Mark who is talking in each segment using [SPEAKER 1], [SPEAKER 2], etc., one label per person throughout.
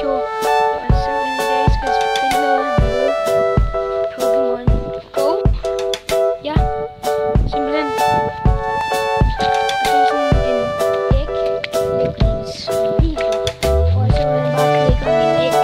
[SPEAKER 1] video. Og simpelthen i dag skal jeg spille noget Pokémon Go. Ja, simpelthen. Og det er sådan en æglægningsvideo, hvor jeg simpelthen bare klikker min æg.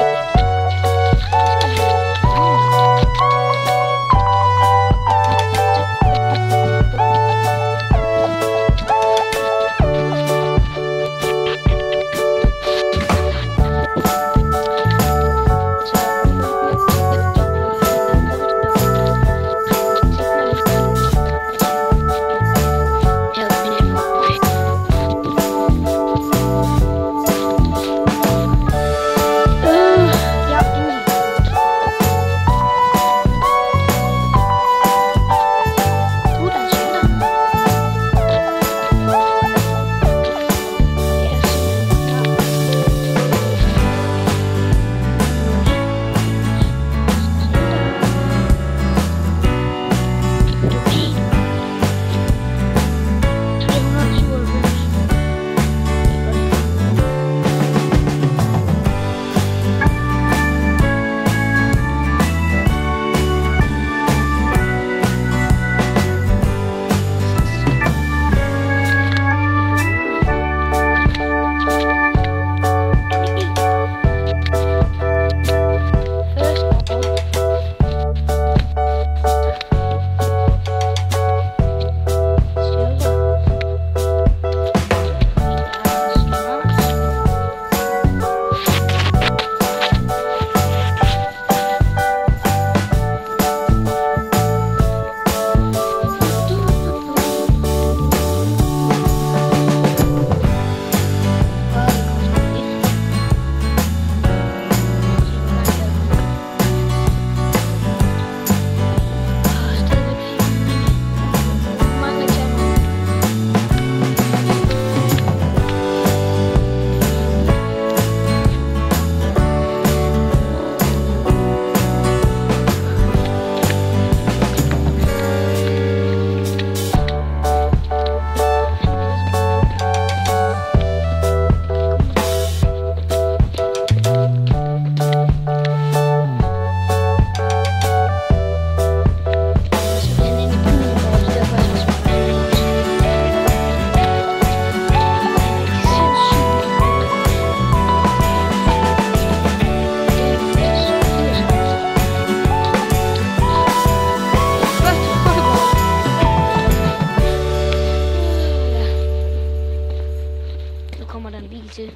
[SPEAKER 1] Kommer der en bil til. Jeg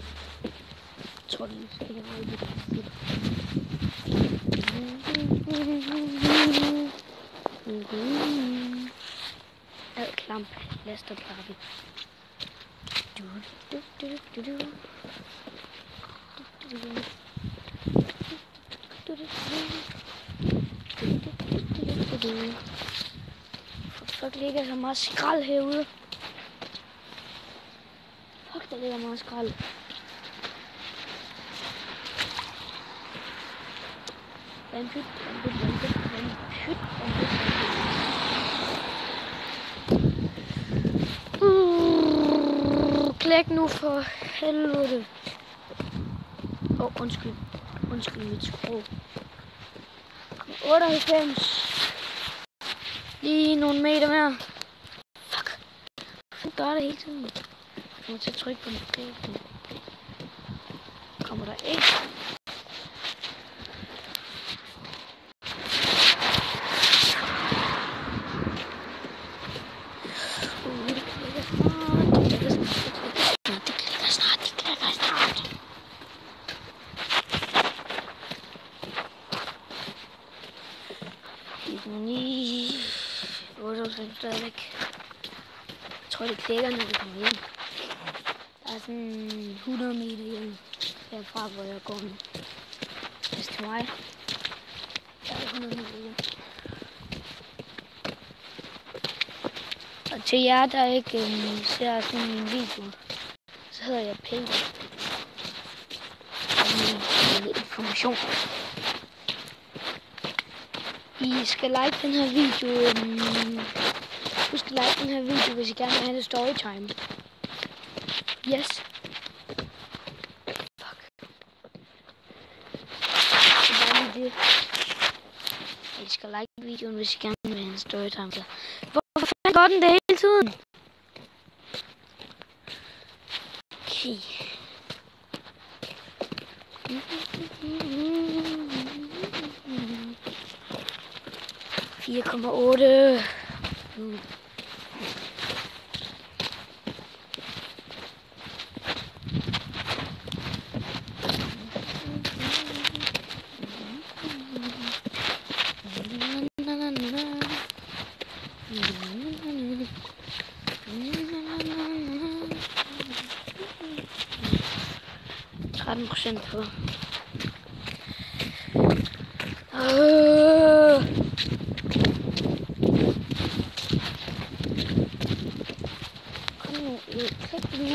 [SPEAKER 1] tror, den skal have alt klamp, last og klappe. Fuck, ligger så meget skrald herude. Fuck, der ligger meget skrald. Vandpyt. Klæk nu for helvede. Undskyld mit sprog. 98. Lige nogle meter mere. Fuck. Hvad gør det hele tiden? Jeg må til at trykke på den. Kommer der ikke? Det klikker snart. Det er 98 stadigvæk. Jeg tror det klikker, når vi kommer hjem. Der er sådan 100 meter hjem herfra, hvor jeg går nu. Hvis til mig. Der er 100 meter hjem. Og til jer, der ikke ser sådan en video, så hedder jeg Peter. Med information. I skal like den her video. Husk at like den her video, hvis I gerne vil have det storytime. Yes. Fuck. det. I skal like videoen, hvis I gerne vil have en storytime. Så hvorfor fanden gør den det hele tiden? Okay. 4,8. % på. Kom nu, klik nu.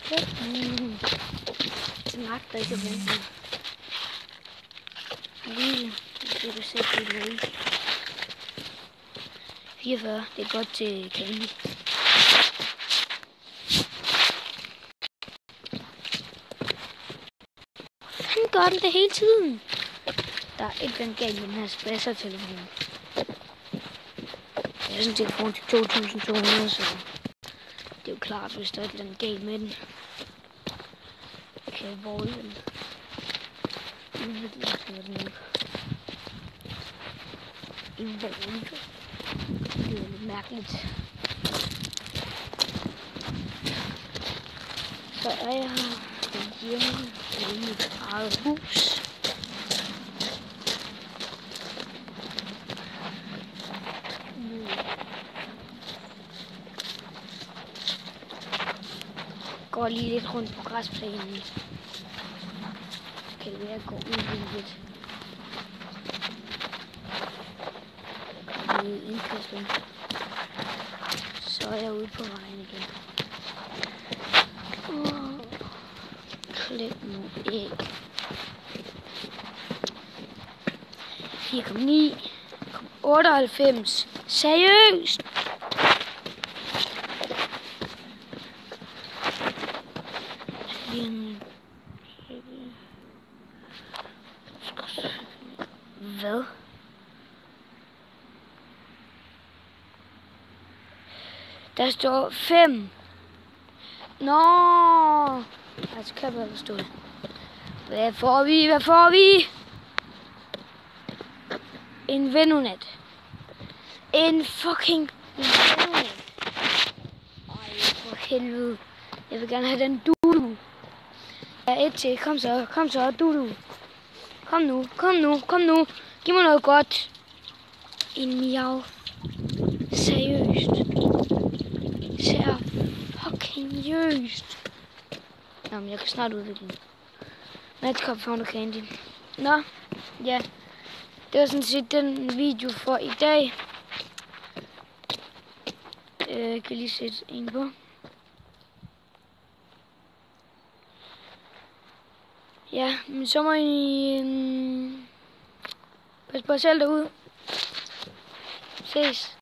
[SPEAKER 1] Klik nu. Det magter ikke at vente. Lige, det kan se det lige. 44, det er godt til Candy. Hvordan gør den det hele tiden? Der er ikke den galt med den her spasser-telefon. Jeg synes, det er kun til 2.200, så det er jo klart, hvis der er den galt med den. Kan jeg volde den? Jeg skal den op. En volde. Det er lidt mærkeligt. Så er jeg hjemme i mit eget hus. Går lige lidt rundt på græsplænen. Kan det være at gå ud lidt. Kommer ud i indkørslen. Så er jeg ude på vejen igen. Klip nu æg. 4,9. 98. Seriøst? Hvad? Der står 5. Nå. Altså kan jeg bare forstå det. Hvad får vi? Hvad får vi? En Venonat. En fucking Venonat. Ej, for helvede. Jeg vil gerne have den Dudu. Ja, et til. Kom så, Dudu. Kom nu. Giv mig noget godt. En miau. Seriøst. Seriøst. Jamen, jeg kan snart udvikle den. Madcap Found Candy. Nå, ja. Det var sådan set den video for i dag. Jeg kan lige sætte en på. Ja, men så må I pas på jer selv derude. Ses.